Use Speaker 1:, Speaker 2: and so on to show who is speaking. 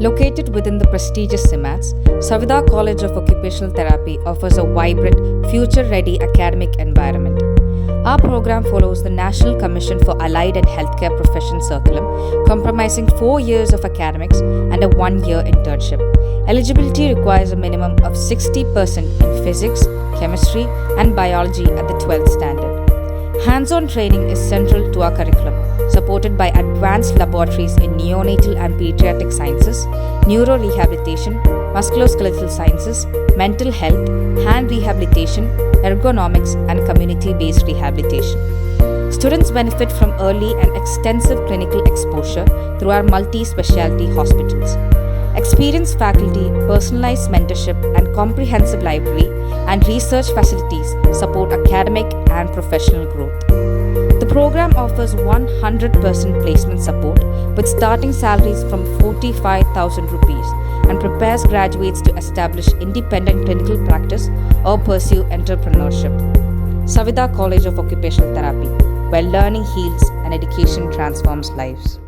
Speaker 1: Located within the prestigious Simats, Savida College of Occupational Therapy offers a vibrant, future-ready academic environment. Our program follows the National Commission for Allied and Healthcare Professions Curriculum, comprising 4 years of academics and a 1-year internship. Eligibility requires a minimum of 60% in physics, chemistry, and biology at the 12th standard. Hands-on training is central to our curriculum, supported by advanced laboratories in neonatal and pediatric sciences, neurorehabilitation, musculoskeletal sciences, mental health, hand rehabilitation, ergonomics, and community-based rehabilitation. Students benefit from early and extensive clinical exposure through our multi-specialty hospitals. Experienced faculty, personalized mentorship, and comprehensive library and research facilities support academic and professional growth. The program offers 100% placement support with starting salaries from 45,000 rupees and prepares graduates to establish independent clinical practice or pursue entrepreneurship. Savida College of Occupational Therapy, where learning heals and education transforms lives.